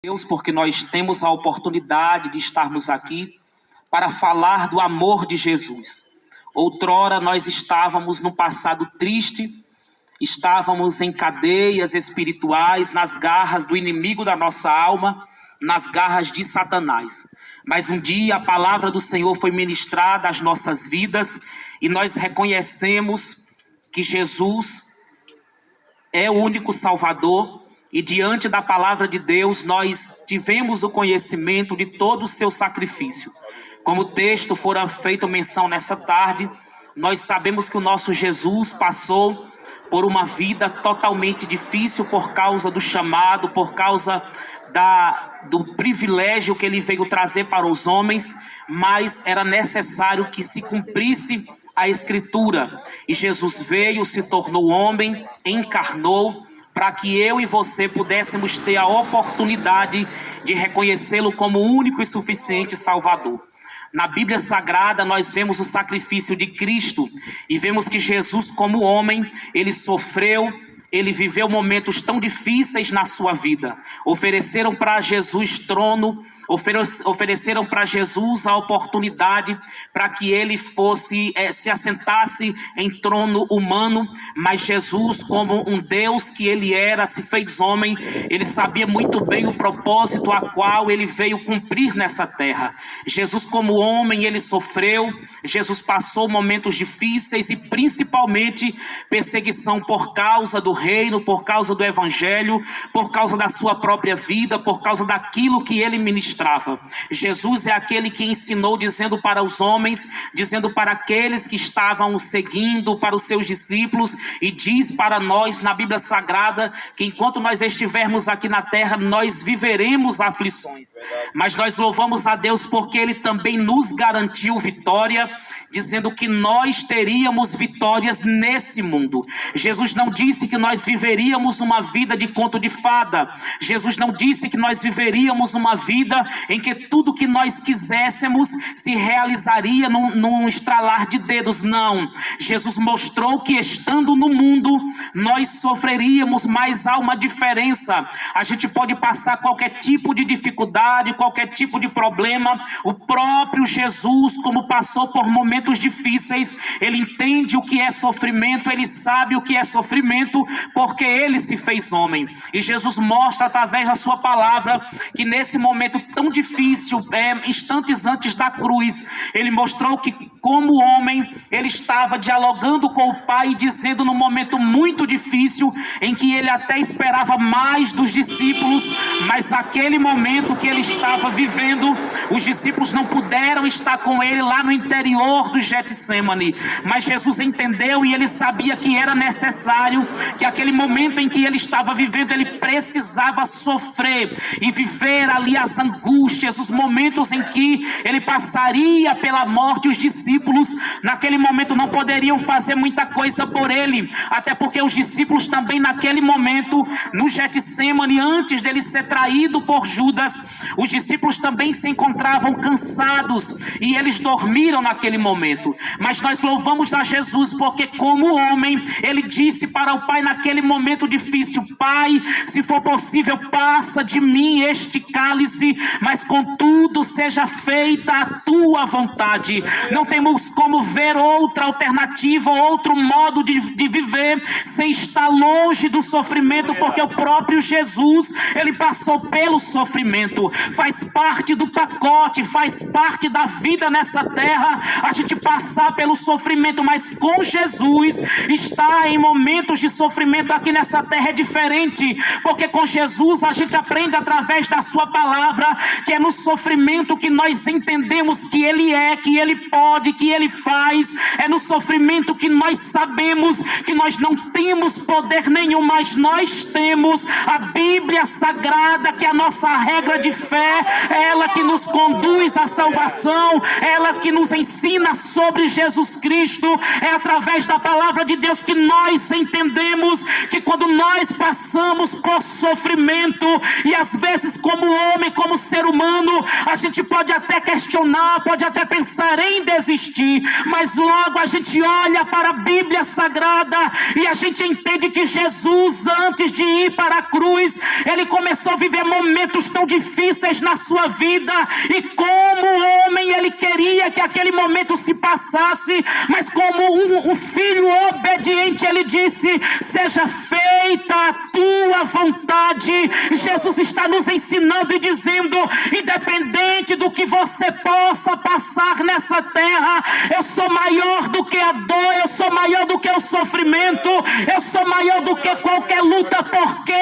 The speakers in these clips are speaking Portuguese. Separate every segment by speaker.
Speaker 1: Deus, porque nós temos a oportunidade de estarmos aqui para falar do amor de Jesus. Outrora nós estávamos num passado triste, estávamos em cadeias espirituais, nas garras do inimigo da nossa alma, nas garras de Satanás. Mas um dia a palavra do Senhor foi ministrada às nossas vidas e nós reconhecemos que Jesus é o único Salvador. E diante da palavra de Deus, nós tivemos o conhecimento de todo o seu sacrifício. Como o texto fora feito menção nessa tarde, nós sabemos que o nosso Jesus passou por uma vida totalmente difícil por causa do chamado, por causa do privilégio que ele veio trazer para os homens, mas era necessário que se cumprisse a Escritura. E Jesus veio, se tornou homem, encarnou, para que eu e você pudéssemos ter a oportunidade de reconhecê-lo como o único e suficiente Salvador. Na Bíblia Sagrada nós vemos o sacrifício de Cristo e vemos que Jesus, como homem, ele sofreu, ele viveu momentos tão difíceis na sua vida. Ofereceram para Jesus trono, ofereceram para Jesus a oportunidade para que ele se assentasse em trono humano. Mas Jesus, como um Deus que ele era, se fez homem. Ele sabia muito bem o propósito a qual ele veio cumprir nessa terra. Jesus, como homem, ele sofreu. Jesus passou momentos difíceis e principalmente perseguição por causa do reino, por causa do evangelho, por causa da sua própria vida, por causa daquilo que ele ministrava. Jesus é aquele que ensinou, dizendo para os homens, dizendo para aqueles que estavam o seguindo, para os seus discípulos, e diz para nós na Bíblia Sagrada que enquanto nós estivermos aqui na terra, nós viveremos aflições. Mas nós louvamos a Deus porque ele também nos garantiu vitória, dizendo que nós teríamos vitórias nesse mundo. Jesus não disse que nós viveríamos uma vida de conto de fada. Jesus não disse que nós viveríamos uma vida em que tudo que nós quiséssemos se realizaria num estralar de dedos. Não. Jesus mostrou que estando no mundo, nós sofreríamos, mas há uma diferença. A gente pode passar qualquer tipo de dificuldade, qualquer tipo de problema. O próprio Jesus, como passou por momentos difíceis, ele entende o que é sofrimento, ele sabe o que é sofrimento, porque ele se fez homem. E Jesus mostra através da sua palavra que nesse momento tão difícil, instantes antes da cruz, ele mostrou que como homem, ele estava dialogando com o Pai, dizendo num momento muito difícil, em que ele até esperava mais dos discípulos, mas aquele momento que ele estava vivendo, os discípulos não puderam estar com ele lá no interior do Getsêmani. Mas Jesus entendeu e ele sabia que era necessário, que aquele momento em que ele estava vivendo, ele precisava sofrer e viver ali as angústias, os momentos em que ele passaria pela morte. Os discípulos naquele momento não poderiam fazer muita coisa por ele, até porque os discípulos também naquele momento, no Getsêmani, antes dele ser traído por Judas, os discípulos também se encontravam cansados e eles dormiram naquele momento. Mas nós louvamos a Jesus porque como homem, ele disse para o Pai naquele momento difícil: Pai, se for possível, passa de mim este cálice, mas contudo seja feita a tua vontade. Não temos como ver outra alternativa, outro modo de viver sem estar longe do sofrimento, porque o próprio Jesus, ele passou pelo sofrimento. Faz parte do pacote, faz parte da vida nessa terra a gente passar pelo sofrimento, mas com Jesus estar em momentos de sofrimento aqui nessa terra é diferente, porque com Jesus a gente aprende através da sua palavra que é no sofrimento que nós entendemos que ele é, que ele pode, que ele faz. É no sofrimento que nós sabemos que nós não temos poder nenhum, mas nós temos a Bíblia Sagrada, que é a nossa regra de fé, é ela que nos conduz à salvação, é ela que nos ensina sobre Jesus Cristo. É através da palavra de Deus que nós entendemos sabemos que quando nós passamos por sofrimento, e às vezes como homem, como ser humano, a gente pode até questionar, pode até pensar em desistir, mas logo a gente olha para a Bíblia Sagrada e a gente entende que Jesus, antes de ir para a cruz, ele começou a viver momentos tão difíceis na sua vida, e como homem ele queria que aquele momento se passasse, mas como um filho obediente, ele disse: seja feita a tua vontade. Jesus está nos ensinando e dizendo: independente do que você possa passar nessa terra, eu sou maior do que a dor, eu sou maior do que o sofrimento, eu sou maior do que qualquer luta, porque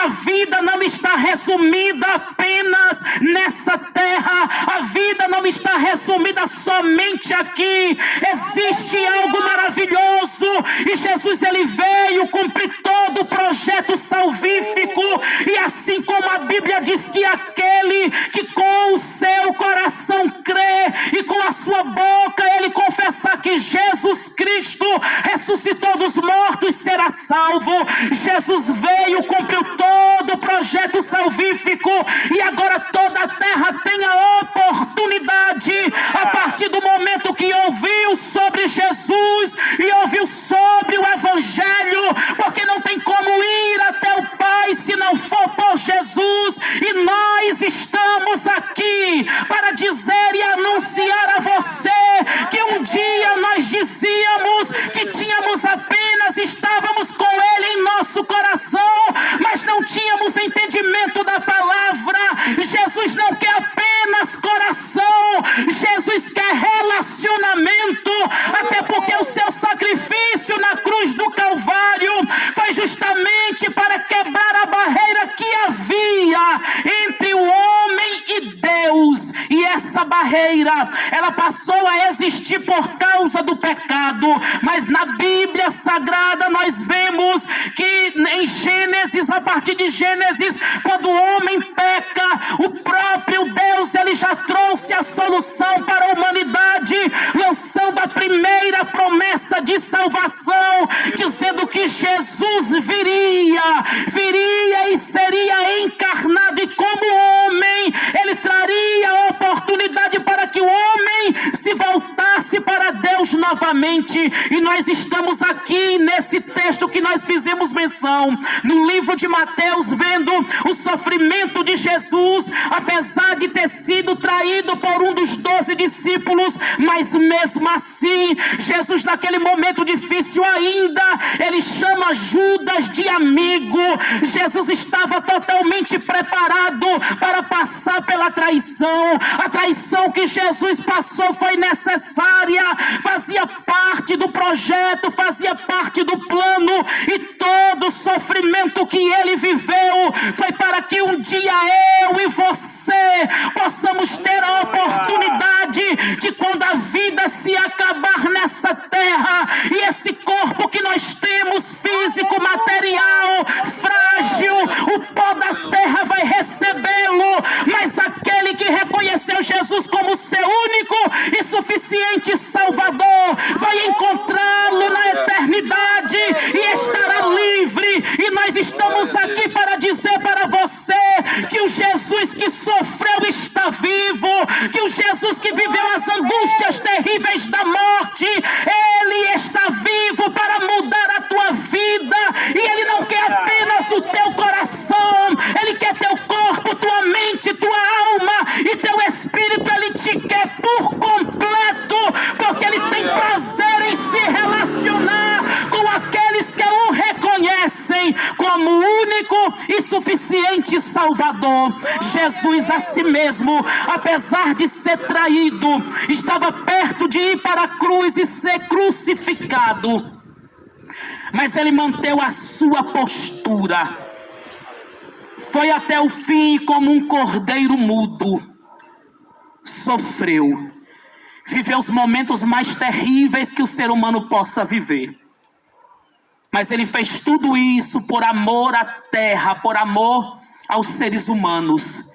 Speaker 1: a vida não está resumida apenas nessa terra, a vida não está resumida somente aqui. Existe algo maravilhoso, e Jesus ele veio cumprir todo o projeto salvífico. E assim como a Bíblia diz que aquele que com o seu coração crê e com a sua boca ele confessar que Jesus Cristo ressuscitou dos mortos será salvo. Jesus veio, cumpriu todo o projeto salvífico, e agora toda a terra tem a oportunidade, a partir do momento que ouviu sobre Jesus e ouviu sobre o Evangelho, porque não tem como ir até o Pai se não for por Jesus, e nós estamos aqui para dizer e anunciar a você que um dia nós dizíamos que tínhamos apenas, estávamos com Ele em nosso coração, mas não tínhamos entendimento da palavra. Jesus não quer apenas coração, Jesus quer relacionamento, até porque o seu sacrifício na cruz do Calvário foi justamente para quebrar a barreira que havia entre o homem e Deus, e essa barreira ela passou a existir por causa do pecado. Mas na Bíblia Sagrada nós vemos que em Gênesis, a partir de Gênesis, quando o homem peca, o próprio Deus ele já trouxe a solução para a humanidade, lançando a primeira promessa de salvação, dizendo que Jesus viria e seria encarnado, e como homem ele traria a oportunidade para que o homem se voltasse para Deus novamente. E nós estamos aqui nesse texto que nós fizemos menção, no livro de Mateus, vendo o sofrimento de Jesus, apesar de ter sido traído por um dos 12 discípulos, mas mesmo assim, Jesus naquele momento difícil ainda, ele chama Judas de amigo. Jesus estava totalmente preparado para passar pela traição. A traição que Jesus passou foi necessária, fazia parte do projeto, fazia parte do plano, e todo o sofrimento que ele viveu foi para que um dia eu e você possamos ter a oportunidade de, quando a vida se acabar nessa terra, e esse corpo que nós temos, físico, material, frágil, o pó da terra vai recebê-lo, mas aquele que reconheceu Jesus como seu único e suficiente Salvador vai encontrá-lo na eternidade e estará livre. E nós estamos aqui para dizer para você que o Jesus que sofreu está vivo, que o Jesus que viveu as angústias terríveis da morte, ele está vivo para mudar a tua vida. E ele não quer apenas o teu coração, ele quer teu corpo, tua mente, tua alma e teu espírito. Ele te quer por completo, porque ele tem prazer em se relacionar com aqueles que o reconhecem como único e suficiente Salvador. Jesus a si mesmo, apesar de ser traído, estava perto de ir para a cruz e ser crucificado, mas ele manteve a sua postura, foi até o fim, como um cordeiro mudo, sofreu, viveu os momentos mais terríveis que o ser humano possa viver, mas ele fez tudo isso por amor à terra, por amor aos seres humanos,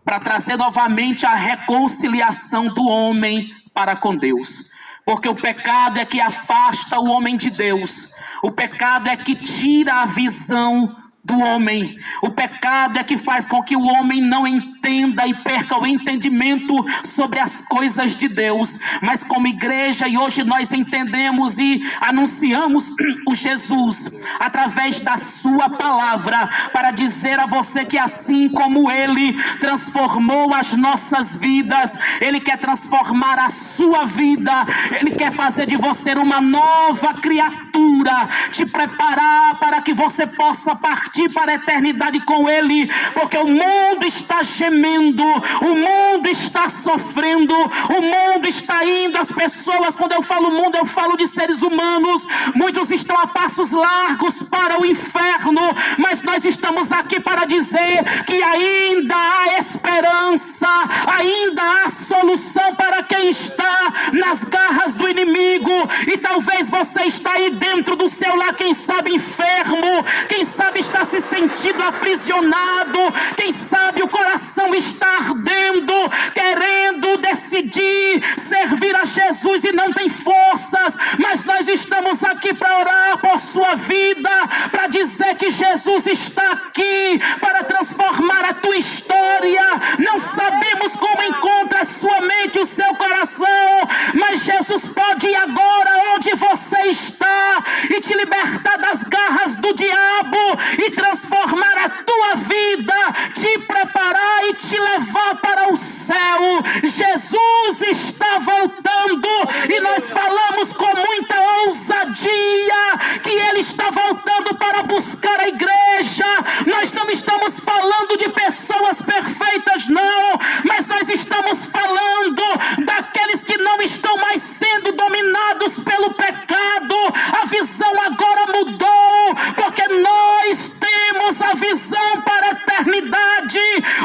Speaker 1: para trazer novamente a reconciliação do homem para com Deus. Porque o pecado é que afasta o homem de Deus. O pecado é que tira a visão do homem. O pecado é que faz com que o homem não entenda e perca o entendimento sobre as coisas de Deus. Mas como igreja, e hoje nós entendemos e anunciamos o Jesus através da sua palavra, para dizer a você que assim como Ele transformou as nossas vidas, Ele quer transformar a sua vida. Ele quer fazer de você uma nova criatura, te preparar para que você possa partir para a eternidade com Ele, porque o mundo está gemendo, o mundo está sofrendo, o mundo está indo, as pessoas, quando eu falo mundo, eu falo de seres humanos, muitos estão a passos largos para o inferno, mas nós estamos aqui para dizer que ainda há esperança, ainda há solução para quem está nas garras do inimigo. E talvez você está aí dentro do seu lar, quem sabe enfermo, quem sabe está se sentindo aprisionado, quem sabe o coração está ardendo, querendo decidir servir a Jesus e não tem forças, mas nós estamos aqui para orar por sua vida, para dizer que Jesus está aqui para transformar a tua história. Não sabemos como encontra a sua mente, o seu coração, mas Jesus pode ir agora onde você está e te libertar das garras do diabo e transformar a tua vida, te preparar e te levar para o céu. Jesus está voltando e nós falamos com muita ousadia que Ele está voltando para buscar a igreja. Nós não estamos falando de pessoas perfeitas, não, mas nós estamos falando daqueles que não estão mais sendo dominados pelo pecado. A visão agora mudou, porque nós temos a visão para a eternidade.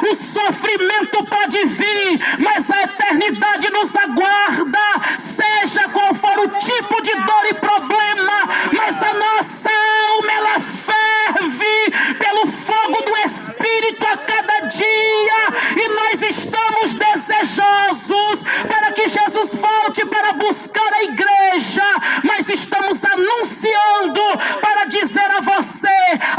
Speaker 1: O sofrimento pode vir, mas a eternidade nos aguarda, seja qual for o tipo de dor e problema, mas a nossa alma, ela ferve pelo fogo do Espírito a cada dia, e nós estamos desejosos para que Jesus volte para buscar a igreja, mas estamos anunciando para dizer a você: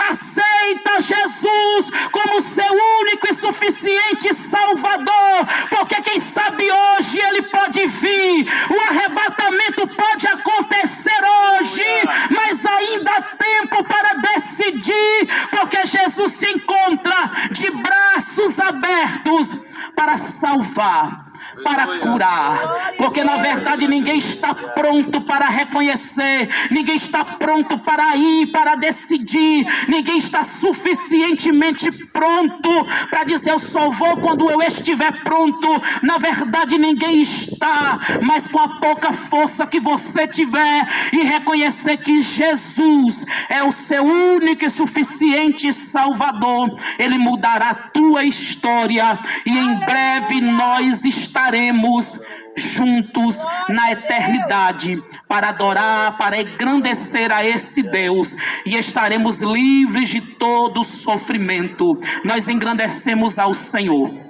Speaker 1: aceita Jesus como seu único e suficiente Salvador, porque quem sabe hoje Ele pode vir, o arrebatamento pode acontecer hoje, mas ainda há tempo para decidir, porque Jesus se encontra de braços abertos para salvar, para curar, porque na verdade ninguém está pronto para reconhecer, ninguém está pronto para ir, para decidir, ninguém está suficientemente pronto para dizer eu só vou quando eu estiver pronto. Na verdade ninguém está, mas com a pouca força que você tiver e reconhecer que Jesus é o seu único e suficiente Salvador, Ele mudará a tua história e em breve nós estaremos juntos na eternidade para adorar, para engrandecer a esse Deus, e estaremos livres de todo sofrimento. Nós engrandecemos ao Senhor.